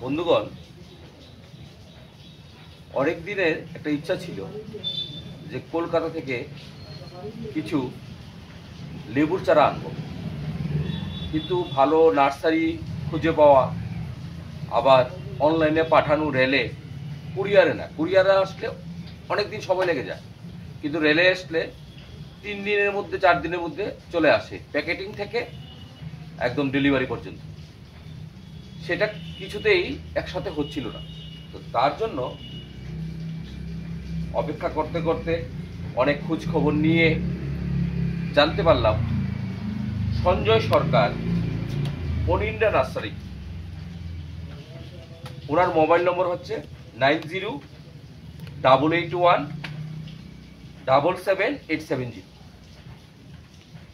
বন্ধুগণ, অনেক দিনের একটা ইচ্ছা ছিল যে কলকাতা থেকে কিছু লেবুর চারা আনবো, কিন্তু ভালো নার্সারি খুঁজে পাওয়া, আবার অনলাইনে পাঠানো, রেলে কুরিয়ারে না, কুরিয়ারে আসলে অনেক দিন সময় লেগে যায়, কিন্তু রেলে আসলে 3 দিনের মধ্যে 4 দিনের মধ্যে চলে আসে, প্যাকেটিং থেকে একদম ডেলিভারি পর্যন্ত। সেটা কিছুতেই একসাথে হচ্ছিল না। তো তার জন্য অপেক্ষা করতে করতে অনেক খোঁজ খবর নিয়ে জানতে পারলাম সঞ্জয় সরকার অনিন্দ্রা নার্সারি, ওনার মোবাইল নম্বর হচ্ছে 9088177870।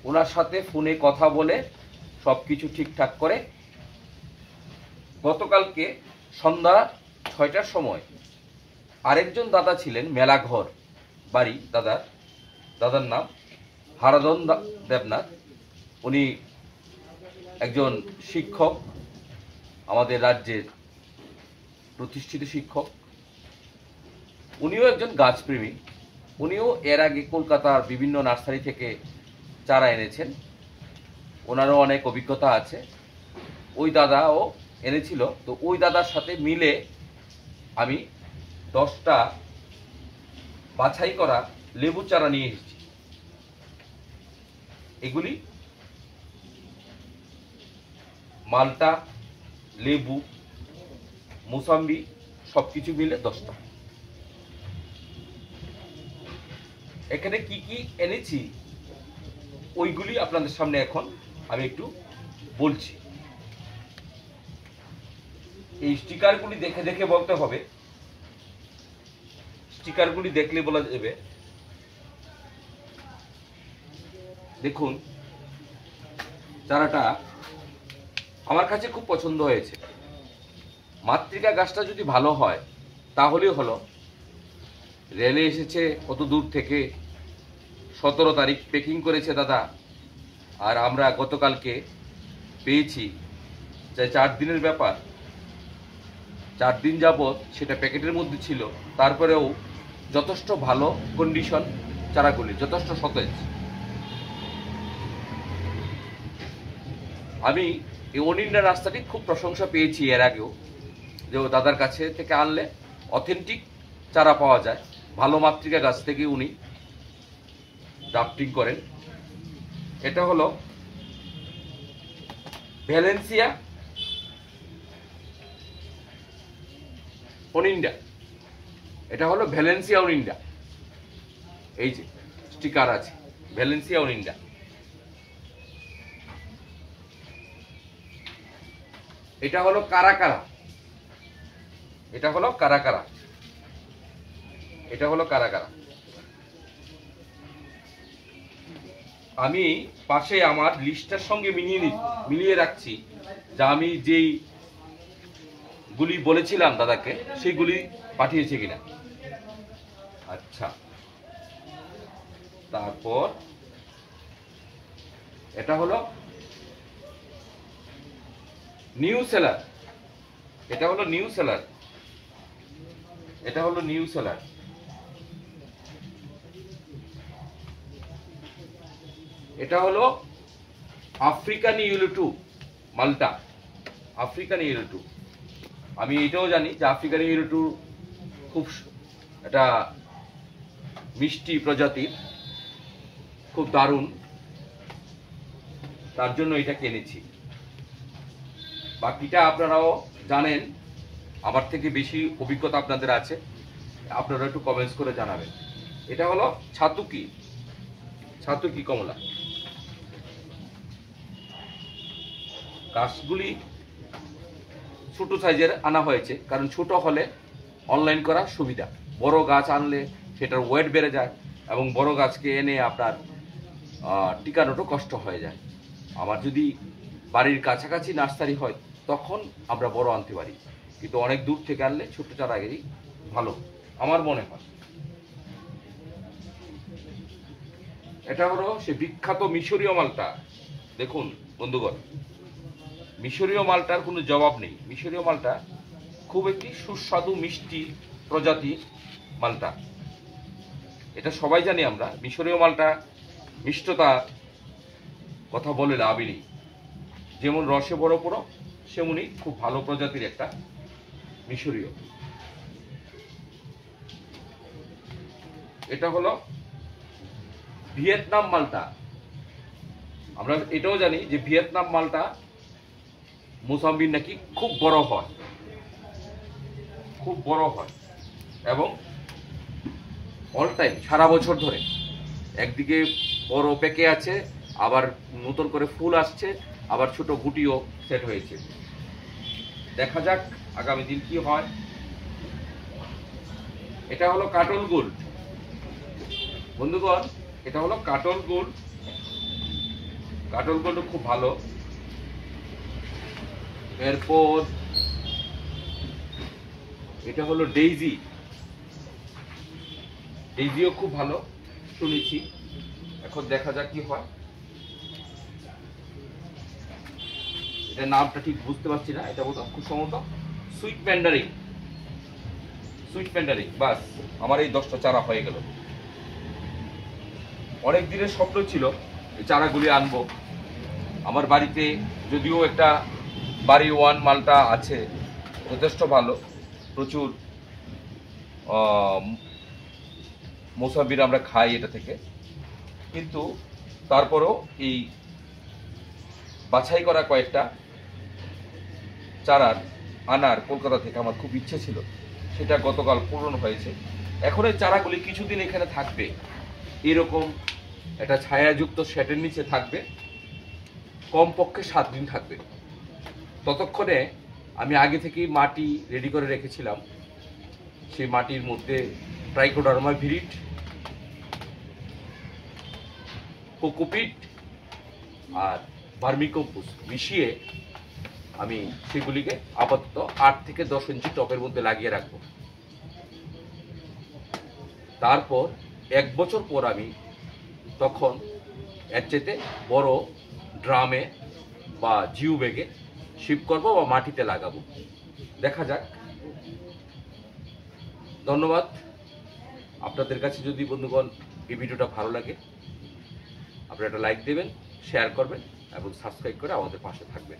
ওনার সাথে ফোনে কথা বলে সব কিছু ঠিকঠাক করে গতকালকে সন্ধ্যা 6টার সময় আরেকজন দাদা ছিলেন, মেলাঘর বাড়ি, দাদার নাম হারাধন দেবনাথ। উনি একজন শিক্ষক, আমাদের রাজ্যের প্রতিষ্ঠিত শিক্ষক। উনিও একজন গাছপ্রেমী। উনিও এর আগে কলকাতার বিভিন্ন নার্সারি থেকে চারা এনেছেন, ওনারও অনেক অভিজ্ঞতা আছে। ওই দাদাও এনেছিল। তো ওই দাদার সাথে মিলে আমি 10টা বাছাই করা লেবু চারা নিয়ে এসেছি। এগুলি মালটা, লেবু, মোসাম্বি সবকিছু মিলে 10টা। এখানে কি কি এনেছি ওইগুলি আপনাদের সামনে এখন আমি একটু বলছি। এই স্টিকারগুলি দেখে দেখে বলতে হবে, স্টিকারগুলি দেখলে বলা যাবে। দেখুন, চারাটা আমার কাছে খুব পছন্দ হয়েছে। মাতৃকা গাছটা যদি ভালো হয় তাহলেই হলো। রেলে এসেছে কত দূর থেকে, 17 তারিখ প্যাকিং করেছে দাদা, আর আমরা গতকালকে পেয়েছি। যে 4 দিনের ব্যাপার, 4 দিন যাবৎ সেটা প্যাকেটের মধ্যে ছিল, তারপরেও যথেষ্ট ভালো কন্ডিশন, চারাগুলি যথেষ্ট সতেজ। আমি এই অনিন্দ্রা রাস্তাটি খুব প্রশংসা পেয়েছি এর আগেও, যে দাদার কাছে থেকে আনলে অথেন্টিক চারা পাওয়া যায়। ভালো মাতৃকা গাছ থেকে উনি ড্রাফটিং করেন। এটা হলো ভ্যালেন্সিয়া অনিন্দ্রা, এটা হলো ভ্যালেন্সিয়া অনিন্দ্রা। এই যে স্টিকার আছে, ভ্যালেন্সিয়া অনিন্দ্রা। এটা হলো কারাকারা, এটা হলো কারাকারা, এটা হলো কারাকারা। আমি পাশে আমার লিস্টটার সঙ্গে মিলিয়ে রাখছি, যা আমি যেই গুলি বলেছিলাম দাদাকে সেইগুলি পাঠিয়েছে কিনা। আচ্ছা, তারপর এটা হলো নিউ সেলার, এটা হলো নিউ সেলার, এটা হলো নিউ সেলার। এটা হলো আফ্রিকান ইয়েলো 2 মালটা, আফ্রিকান ইয়েলো 2। আমি এটাও জানি যে আফ্রিকান ইয়েলো 2 খুব একটা মিষ্টি প্রজাতির, খুব দারুণ, তার জন্য এটা কিনেছি। বাকিটা আপনারাও জানেন, আমার থেকে বেশি অভিজ্ঞতা আপনাদের আছে, আপনারা একটু কমেন্টস করে জানাবেন। এটা হলো ছাতুকি, ছাতুকি কমলা। গাছগুলি ছোট সাইজের আনা হয়েছে, কারণ ছোট হলে অনলাইন করা সুবিধা। বড় গাছ আনলে সেটার ওয়েট বেড়ে যায়, এবং বড় গাছকে এনে আপনার টিকানোটা কষ্ট হয়ে যায়। আমার যদি বাড়ির কাছাকাছি নার্সারি হয় তখন আমরা বড় আনতে পারি, কিন্তু অনেক দূর থেকে আনলে ছোট চারাগেরই ভালো আমার মনে হয়। এটা হলো সে বিখ্যাত মিশরীয় মালটা। দেখুন বন্ধুগণ, মিশরীয় মালটার কোনো জবাব নেই। মিশরীয় মালটা খুব একটি সুস্বাদু মিষ্টি প্রজাতির মালটা। এটা সবাই জানি আমরা, মিশরীয় মালটা মিষ্টতা কথা বলে লাভই নেই। যেমন রসে বড় পুরো, সেমনি খুব ভালো প্রজাতির একটা মিশরীয়। এটা হলো ভিয়েতনাম মালটা। আমরা এটাও জানি যে ভিয়েতনাম মালটা মোসাম্বির নাকি খুব বড় হয়, খুব বড় হয় এবং অল টাইম সারা বছর ধরে একদিকে বড় পেকে আছে, আবার নতুন করে ফুল আসছে, আবার ছোট গুটিও সেট হয়েছে। দেখা যাক আগামী দিন কি হয়। এটা হলো কাটল গোল্ড বন্ধুগণ, এটা হলো কাটল গোল্ড। কাটল গোল্ড খুব ভালো। এরপর এটা হলো ডেইজি। ডেইজিও খুব ভালো শুনেছি, এখন দেখা যাক কি হয়। এটা নামটা ঠিক বুঝতে পারছি না, এটা বোধহয় খুব সম্ভবত সুইট ম্যান্ডারিন। সুইট ম্যান্ডারিন, বাস আমার এই 10টা চারা হয়ে গেল। অনেক দিনের স্বপ্ন ছিল এই চারাগুলি আনবো। আমার বাড়িতে যদিও একটা বাড়ি ওয়ান মালটা আছে, যথেষ্ট ভালো, প্রচুর মোসাম্বির আমরা খাই এটা থেকে, কিন্তু তারপরেও এই বাছাই করা কয়েকটা চারার আনার কলকাতা থেকে আমার খুব ইচ্ছে ছিল, সেটা গতকাল পূরণ হয়েছে। এখন এই চারাগুলি কিছুদিন এখানে থাকবে, এরকম একটা ছায়াযুক্ত শেডের নিচে থাকবে, কমপক্ষে 7 দিন থাকবে। ততক্ষণে আমি আগে থেকেই মাটি রেডি করে রেখেছিলাম। সেই মাটির মধ্যে ট্রাইকোডার্মা ভিরিড, কোকোপিট আর ভার্মিকম্পোস্ট মিশিয়ে আমি সেগুলিকে আপাতত 8 থেকে 10 ইঞ্চি টবের মধ্যে লাগিয়ে রাখবো। তারপর 1 বছর পর আমি তখন এর চেয়ে বড় ড্রামে বা জিও ব্যাগে শিফট করবো বা মাটিতে লাগাবো। দেখা যাক। ধন্যবাদ। আপনাদের কাছে যদি বন্ধুগণ এই ভিডিওটা ভালো লাগে, আপনারা একটা লাইক দেবেন, শেয়ার করবেন এবং সাবস্ক্রাইব করে আমাদের পাশে থাকবেন।